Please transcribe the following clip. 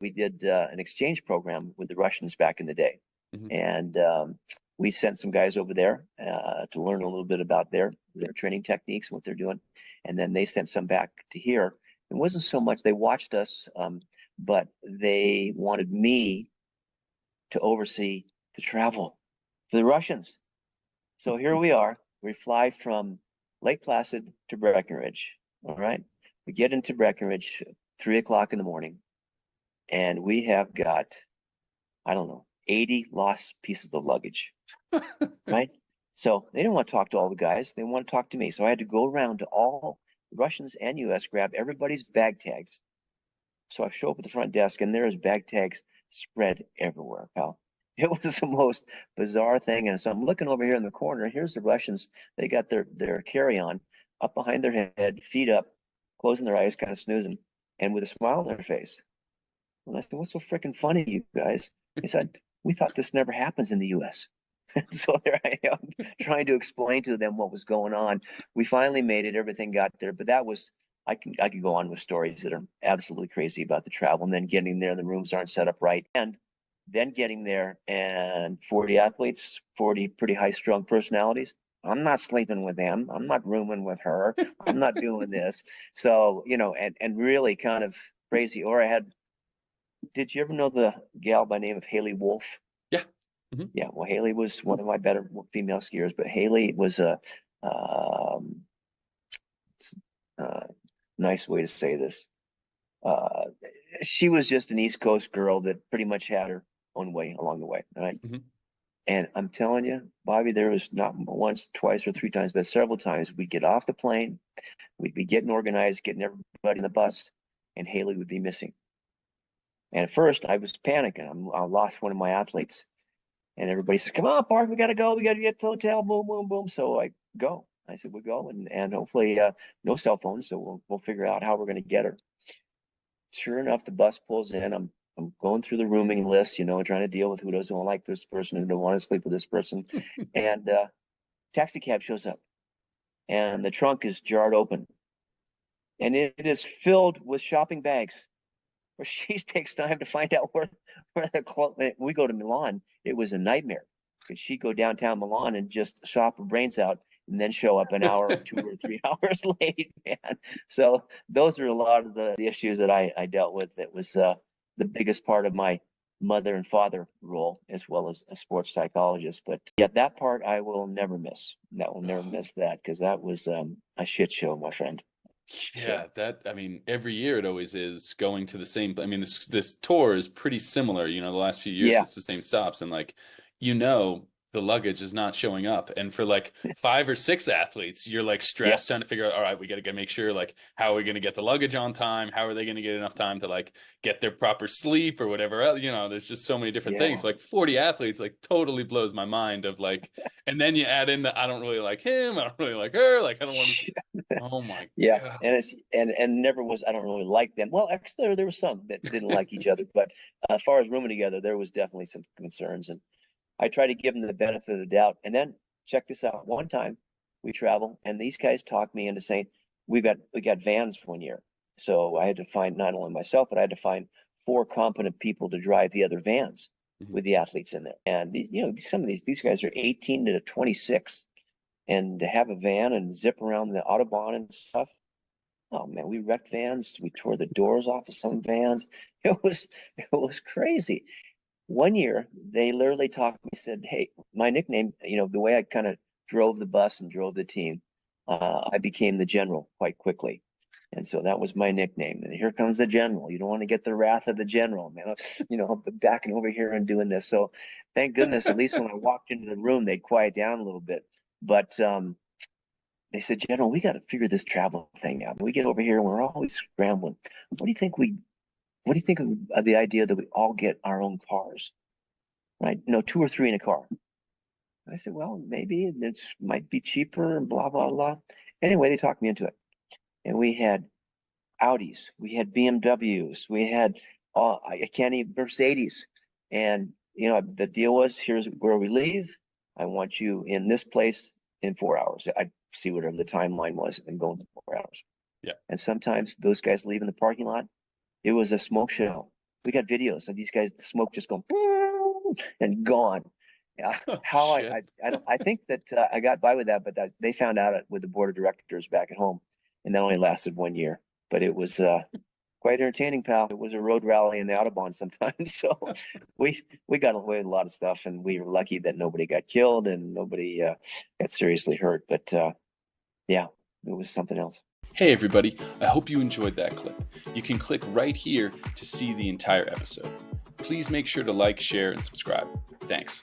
we did an exchange program with the Russians back in the day. Mhm. And we sent some guys over there to learn a little bit about their training techniques, what they're doing. And then they sent some back to here. It wasn't so much they watched us, but they wanted me to oversee the travel for the Russians. So here we are. We fly from Lake Placid to Breckenridge. All right. We get into Breckenridge 3 o'clock in the morning, and we have got, I don't know, 80 lost pieces of luggage. Right. So they didn't want to talk to all the guys. They want to talk to me. So I had to go around to all Russians and US, grab everybody's bag tags. So I show up at the front desk, and there's bag tags spread everywhere, pal. It was the most bizarre thing. And so I'm looking over here in the corner. Here's the Russians. They got their carry-on up behind their head, feet up, closing their eyes, kind of snoozing, and with a smile on their face. And I said, "What's so freaking funny, you guys?" He said, "We thought this never happens in the US." So there I am trying to explain to them what was going on. We finally made it. Everything got there, but that was, I could go on with stories that are absolutely crazy about the travel, and then getting there, the rooms aren't set up right, and then getting there and 40 athletes, 40 pretty high strung personalities. I'm not sleeping with them. I'm not rooming with her. I'm not doing this. So, and really kind of crazy. Or did you ever know the gal by name of Haley Wolf? Yeah. Mhm. Yeah, well, Haley was one of my better female skiers, but Haley was a um, uh, nice way to say this. Uh, she was just an East Coast girl that pretty much had her own way along the way, right? Mhm. And I'm telling you, Bobby, there was not once, twice, or three times, but several times we'd get off the plane, we'd be getting organized, getting everybody in the bus, and Haley would be missing. And at first, I was panicking. I lost one of my athletes. And everybody says, "Come on, Park, we got to go. We got to get to the hotel." Boom, boom, boom. So I go. I said, "We go," and hopefully no cell phones, so we'll figure out how we're going to get her. Sure enough, the bus pulls in. I'm going through the rooming list, trying to deal with who doesn't like this person, who don't want to sleep with this person, and taxi cab shows up, and the trunk is jarred open, and it is filled with shopping bags. Where she takes time to find out where the clothes. We go to Milan. It was a nightmare because she'd go downtown Milan and just shop her brains out, and then show up an hour or 2 or 3 hours late, man. So those are a lot of the issues that I dealt with. That was the biggest part of my mother and father role, as well as a sports psychologist. But yeah, that part I will never miss. That will never miss that, because that was a shit show, my friend. Yeah, So I mean, every year it always is going to the same. I mean, this tour is pretty similar. The last few years yeah, it's the same stops, and like, the luggage is not showing up. And for like 5 or 6 athletes, you're like yeah. stressed trying to figure out, all right, we got to make sure, like, how are we going to get the luggage on time? How are they going to get enough time to like get their proper sleep or whatever else? There's just so many different things. Yeah. Like 40 athletes, like totally blows my mind of like, and then you add in the I don't really like him, I don't really like her, like I don't want to. Oh my Yeah, God. and never was. I don't really like them. Well, actually, there were some that didn't like each other, but as far as rooming together, there was definitely some concerns, and I try to give them the benefit of the doubt. And then check this out. One time we travel, and these guys talked me into saying we got vans one year, so I had to find not only myself, but I had to find four competent people to drive the other vans Mhm. with the athletes in there. And some of these guys are 18 to 26, and to have a van and zip around the Autobahn and stuff. Oh man, we wrecked vans. We tore the doors off of some vans. It was crazy. One year, they literally talked to me, said, "Hey, my nickname, the way I kind of drove the bus and drove the team, I became the general quite quickly." And so that was my nickname. And here comes the general. You don't want to get the wrath of the general, man. I'm backing over here and doing this. So thank goodness, at least when I walked into the room, they'd quiet down a little bit. But they said, "General, we got to figure this travel thing out. We get over here and we're always scrambling. What do you think of the idea that we all get our own cars, right? Two or three in a car?" I said, "Well, maybe it might be cheaper and blah, blah, blah." Anyway, they talked me into it. And we had Audis, we had BMWs, we had, I can't even, Mercedes. And, the deal was, here's where we leave. I want you in this place in 4 hours. I'd see whatever the timeline was and go in 4 hours. Yeah. And sometimes those guys leave in the parking lot. It was a smoke show. We got videos of these guys, the smoke just going boom and gone. Yeah, Oh, how shit. I think that I got by with that, but they found out it with the board of directors back at home, and that only lasted 1 year. But it was quite entertaining, pal. It was a road rally in the Autobahn sometimes. So we got away with a lot of stuff, and we were lucky that nobody got killed and nobody got seriously hurt. But yeah, it was something else. Hey everybody, I hope you enjoyed that clip. You can click right here to see the entire episode. Please make sure to like, share, and subscribe. Thanks.